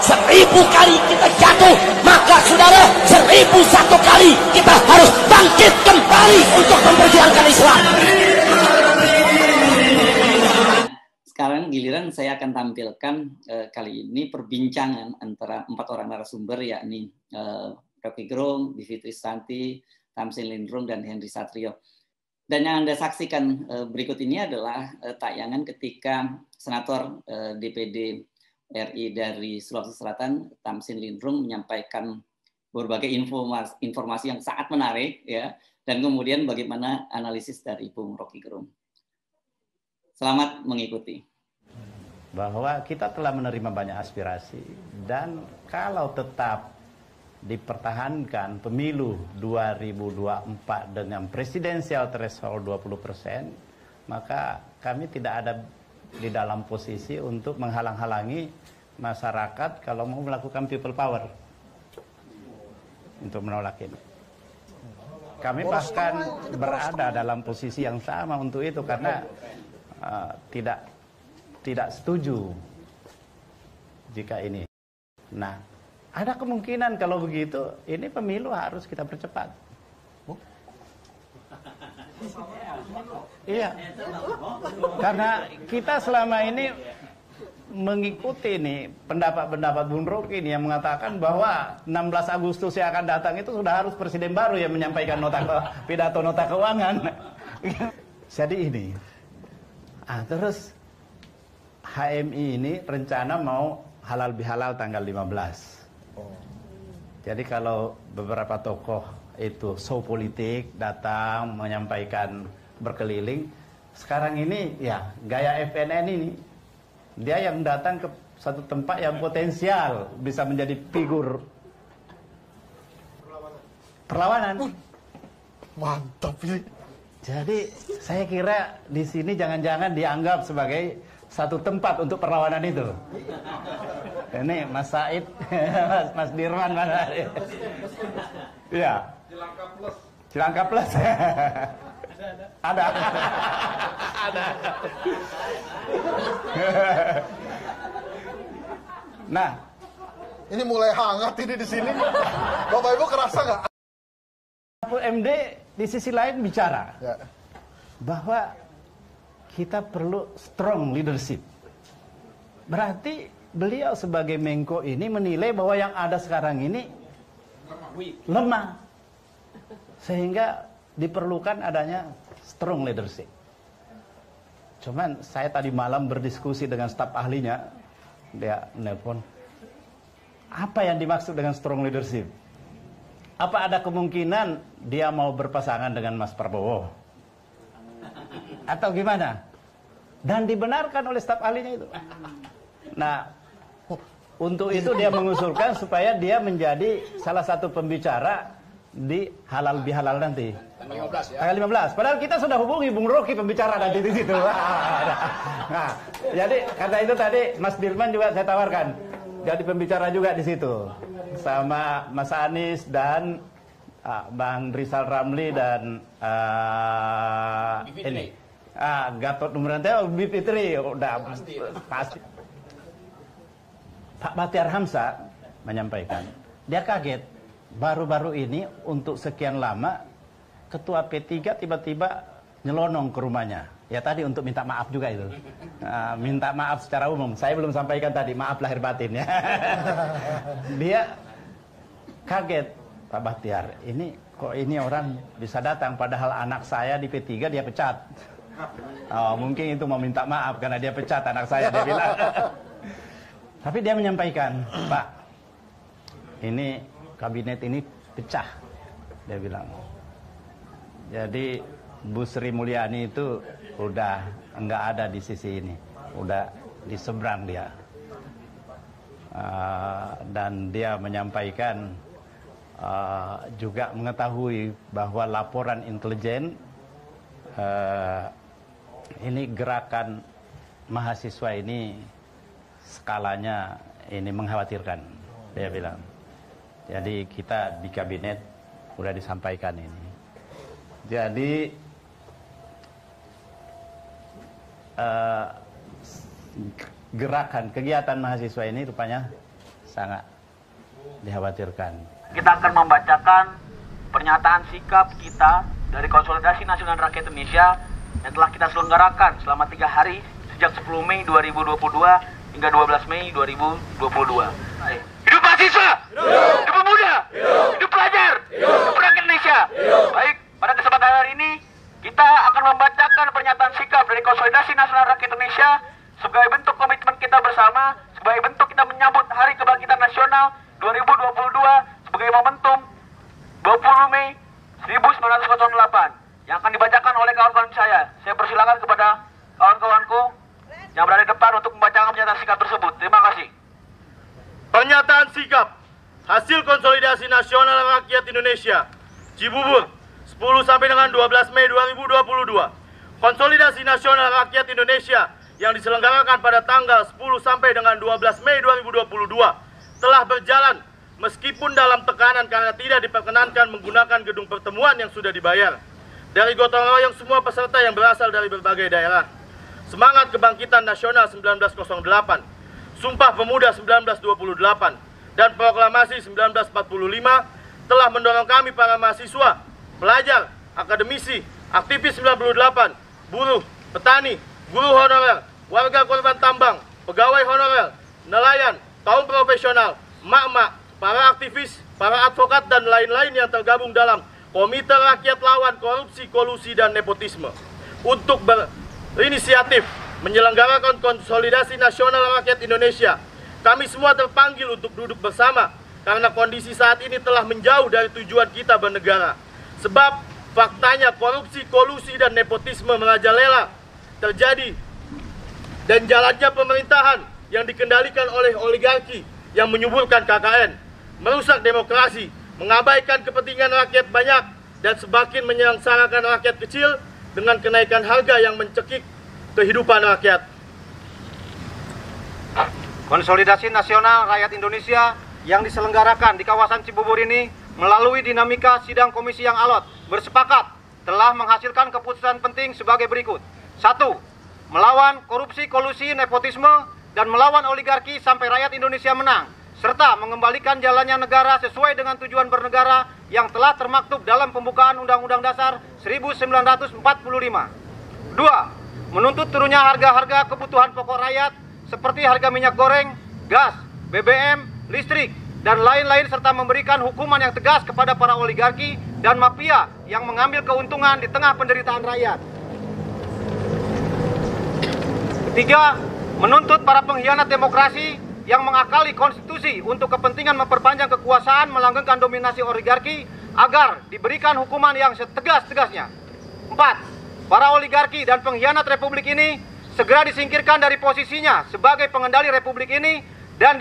1000 kali kita jatuh, maka saudara 1001 kali kita harus bangkit kembali untuk memperjuangkan Islam. Sekarang giliran saya akan tampilkan kali ini perbincangan antara 4 orang narasumber, yakni Rocky Gerung, Bivitri Susanti, Tamsin Lindrung, dan Henry Satrio. Dan yang Anda saksikan berikut ini adalah tayangan ketika Senator DPD RI dari Sulawesi Selatan, Tamsin Lindrung, menyampaikan berbagai informasi yang sangat menarik, ya, dan kemudian bagaimana analisis dari Bung Rocky Gerung. Selamat mengikuti. Bahwa kita telah menerima banyak aspirasi, dan kalau tetap dipertahankan pemilu 2024 dengan presidensial threshold 20%, maka kami tidak ada di dalam posisi untuk menghalang-halangi masyarakat kalau mau melakukan people power untuk menolak ini. Kami bahkan berada dalam posisi yang sama untuk itu, karena tidak setuju jika ini. Nah, ada kemungkinan kalau begitu ini pemilu harus kita percepat. Iya, karena kita selama ini mengikuti nih pendapat Bung Rocky ini yang mengatakan bahwa 16 Agustus yang akan datang itu sudah harus presiden baru yang menyampaikan pidato nota keuangan. Jadi ini. Terus HMI ini rencana mau halal bihalal tanggal 15. Jadi kalau beberapa tokoh itu show politik datang menyampaikan berkeliling, sekarang ini ya gaya FNN ini, dia yang datang ke satu tempat yang potensial bisa menjadi figur perlawanan. Mantap ini. Jadi saya kira di sini jangan-jangan dianggap sebagai satu tempat untuk perlawanan itu. Ini Mas Said, Mas Dirman mana? Iya. Cilangkap Plus. Cilangkap Plus. Ada. Nah, ini mulai hangat ini di sini. Bapak Ibu kerasa nggak? MD di sisi lain bicara Ya. bahwa kita perlu strong leadership. Berarti beliau sebagai Menko ini menilai bahwa yang ada sekarang ini lemah. Sehingga diperlukan adanya strong leadership. Cuman saya tadi malam berdiskusi dengan staf ahlinya, dia nelpon, apa yang dimaksud dengan strong leadership? Apa ada kemungkinan dia mau berpasangan dengan Mas Prabowo? Atau gimana? Dan dibenarkan oleh staf ahlinya itu. Nah, untuk itu dia mengusulkan supaya dia menjadi salah satu pembicara di halal bihalal nanti. Tanggal 15 ya. Tanggal 15. Padahal kita sudah hubungi Bung Rocky pembicara nanti di situ. Nah, jadi karena itu tadi Mas Dirman juga saya tawarkan jadi pembicara juga di situ. Sama Mas Anies dan Bang Rizal Ramli dan ini Gatot Nurmantio, Bivitri udah pasti. Pak Bahtiar Hamzah menyampaikan, dia kaget baru-baru ini untuk sekian lama ketua P3 tiba-tiba nyelonong ke rumahnya. Ya tadi untuk minta maaf juga itu. Minta maaf secara umum. Saya belum sampaikan tadi, maaf lahir batin ya. Dia kaget, Pak Bahtiar. Ini kok ini orang bisa datang padahal anak saya di P3 dia pecat. Mungkin itu mau minta maaf karena dia pecat anak saya, dia bilang. Tapi dia menyampaikan, Pak, ini kabinet ini pecah, dia bilang. Jadi Bu Sri Mulyani itu udah enggak ada di sisi ini, udah di seberang dia. Dan dia menyampaikan juga mengetahui bahwa laporan intelijen ini gerakan mahasiswa ini skalanya ini mengkhawatirkan, dia bilang. Jadi kita di kabinet udah disampaikan ini. Jadi gerakan kegiatan mahasiswa ini rupanya sangat dikhawatirkan. Kita akan membacakan pernyataan sikap kita dari Konsolidasi Nasional Rakyat Indonesia yang telah kita selenggarakan selama 3 hari sejak 10 Mei 2022 hingga 12 Mei 2022. Hidup mahasiswa! Hidup pemuda! Hidup pelajar! Hidup rakyat Indonesia! Baik, pada kesempatan hari ini kita akan membacakan pernyataan sikap dari Konsolidasi Nasional Rakyat Indonesia sebagai bentuk komitmen kita bersama, sebagai bentuk kita menyambut Hari Kebangkitan Nasional 2022 sebagai momentum 20 Mei 1908 yang akan dibacakan oleh kawan-kawan saya. Saya persilakan kepada kawan-kawanku yang berada di depan untuk membacakan pernyataan sikap tersebut. Terima kasih. Pernyataan sikap hasil Konsolidasi Nasional Rakyat Indonesia Cibubur 10 sampai dengan 12 Mei 2022. Konsolidasi Nasional Rakyat Indonesia yang diselenggarakan pada tanggal 10 sampai dengan 12 Mei 2022 telah berjalan meskipun dalam tekanan karena tidak diperkenankan menggunakan gedung pertemuan yang sudah dibayar. Dari gotong royong semua peserta yang berasal dari berbagai daerah. Semangat Kebangkitan Nasional 1908, Sumpah Pemuda 1928, dan Proklamasi 1945 telah mendorong kami para mahasiswa, pelajar, akademisi, aktivis 98, buruh, petani, guru honorer, warga korban tambang, pegawai honorer, nelayan, kaum profesional, emak-emak, para aktivis, para advokat, dan lain-lain yang tergabung dalam Komite Rakyat Lawan Korupsi, Kolusi, dan Nepotisme untuk berinisiatif menyelenggarakan Konsolidasi Nasional Rakyat Indonesia. Kami semua terpanggil untuk duduk bersama karena kondisi saat ini telah menjauh dari tujuan kita bernegara. Sebab faktanya korupsi, kolusi, dan nepotisme merajalela terjadi dan jalannya pemerintahan yang dikendalikan oleh oligarki yang menyuburkan KKN, merusak demokrasi, mengabaikan kepentingan rakyat banyak, dan semakin menyengsarakan rakyat kecil dengan kenaikan harga yang mencekik kehidupan rakyat. Konsolidasi Nasional Rakyat Indonesia yang diselenggarakan di kawasan Cibubur ini melalui dinamika sidang komisi yang alot bersepakat telah menghasilkan keputusan penting sebagai berikut. 1. Melawan korupsi, kolusi, nepotisme, dan melawan oligarki sampai rakyat Indonesia menang, serta mengembalikan jalannya negara sesuai dengan tujuan bernegara yang telah termaktub dalam pembukaan Undang-Undang Dasar 1945. 2. Menuntut turunnya harga-harga kebutuhan pokok rakyat seperti harga minyak goreng, gas, BBM, listrik, dan lain-lain, serta memberikan hukuman yang tegas kepada para oligarki dan mafia yang mengambil keuntungan di tengah penderitaan rakyat. 3. Menuntut para pengkhianat demokrasi yang mengakali konstitusi untuk kepentingan memperpanjang kekuasaan melanggengkan dominasi oligarki agar diberikan hukuman yang setegas-tegasnya. 4. Para oligarki dan pengkhianat republik ini segera disingkirkan dari posisinya sebagai pengendali republik ini dan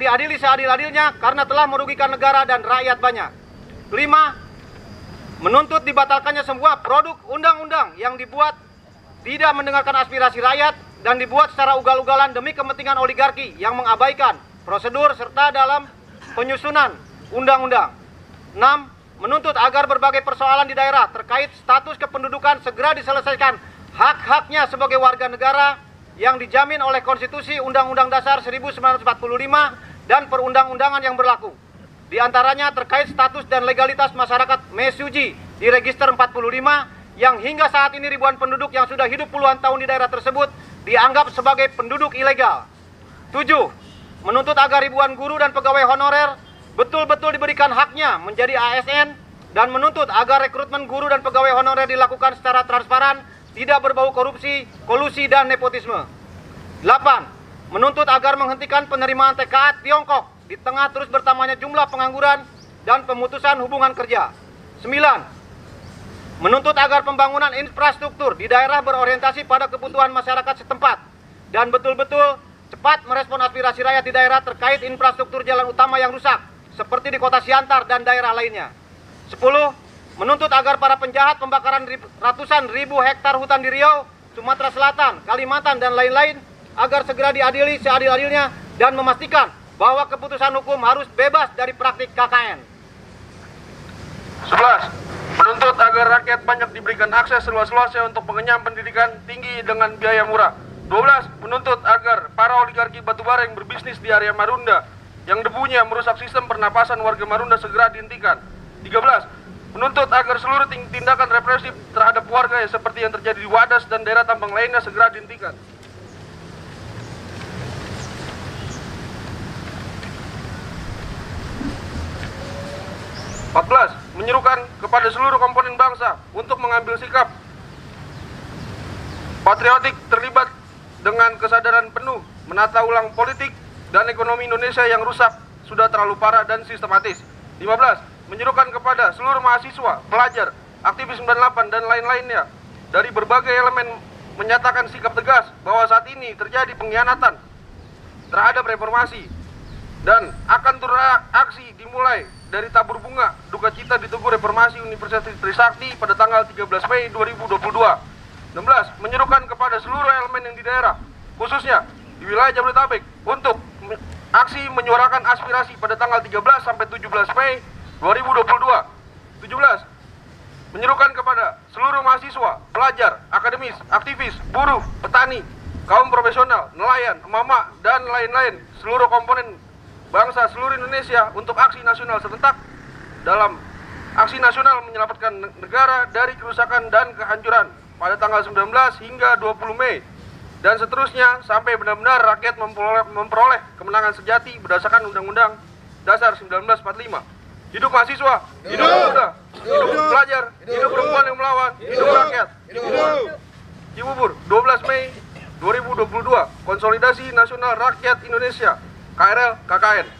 diadili seadil-adilnya karena telah merugikan negara dan rakyat banyak. 5. Menuntut dibatalkannya semua produk undang-undang yang dibuat tidak mendengarkan aspirasi rakyat dan dibuat secara ugal-ugalan demi kepentingan oligarki yang mengabaikan prosedur serta dalam penyusunan undang-undang. 6. Menuntut agar berbagai persoalan di daerah terkait status kependudukan segera diselesaikan hak-haknya sebagai warga negara yang dijamin oleh Konstitusi Undang-Undang Dasar 1945 dan perundang-undangan yang berlaku. Di antaranya terkait status dan legalitas masyarakat Mesuji di Register 45 yang hingga saat ini ribuan penduduk yang sudah hidup puluhan tahun di daerah tersebut dianggap sebagai penduduk ilegal. 7. Menuntut agar ribuan guru dan pegawai honorer betul-betul diberikan haknya menjadi ASN dan menuntut agar rekrutmen guru dan pegawai honorer dilakukan secara transparan, tidak berbau korupsi, kolusi, dan nepotisme. 8. Menuntut agar menghentikan penerimaan TKA Tiongkok di tengah terus bertambahnya jumlah pengangguran dan pemutusan hubungan kerja. 9. Menuntut agar pembangunan infrastruktur di daerah berorientasi pada kebutuhan masyarakat setempat dan betul-betul cepat merespon aspirasi rakyat di daerah terkait infrastruktur jalan utama yang rusak, seperti di kota Siantar dan daerah lainnya. 10. Menuntut agar para penjahat pembakaran ratusan ribu hektar hutan di Riau, Sumatera Selatan, Kalimantan, dan lain-lain agar segera diadili seadil-adilnya dan memastikan bahwa keputusan hukum harus bebas dari praktik KKN. 11. Menuntut agar rakyat banyak diberikan akses seluas-luasnya untuk pengenyam pendidikan tinggi dengan biaya murah. 12. Menuntut agar para oligarki batubara yang berbisnis di area Marunda, yang debunya merusak sistem pernapasan warga Marunda segera dihentikan. 13. Menuntut agar seluruh tindakan represif terhadap warga seperti yang terjadi di Wadas dan daerah tambang lainnya segera dihentikan. 14. Menyerukan kepada seluruh komponen bangsa untuk mengambil sikap patriotik terlibat dengan kesadaran penuh menata ulang politik dan ekonomi Indonesia yang rusak sudah terlalu parah dan sistematis. 15. Menyerukan kepada seluruh mahasiswa, pelajar, aktivis 98 dan lain-lainnya dari berbagai elemen menyatakan sikap tegas bahwa saat ini terjadi pengkhianatan terhadap reformasi dan akan aksi dimulai dari tabur bunga duka cita di Tugu Reformasi Universitas Trisakti pada tanggal 13 Mei 2022. 16. Menyerukan kepada seluruh elemen yang di daerah, khususnya di wilayah Jabodetabek, untuk aksi menyuarakan aspirasi pada tanggal 13 sampai 17 Mei 2022. 17. Menyerukan kepada seluruh mahasiswa, pelajar, akademis, aktivis, buruh, petani, kaum profesional, nelayan, emak-emak, dan lain-lain, seluruh komponen bangsa seluruh Indonesia untuk aksi nasional serentak dalam aksi nasional menyelamatkan negara dari kerusakan dan kehancuran pada tanggal 19 hingga 20 Mei dan seterusnya sampai benar-benar rakyat memperoleh kemenangan sejati berdasarkan Undang-Undang Dasar 1945. Hidup mahasiswa, hidup pemuda, hidup pelajar, hidup perempuan yang melawan, hidup rakyat. Cibubur, 12 Mei 2022, Konsolidasi Nasional Rakyat Indonesia, KRL KKN.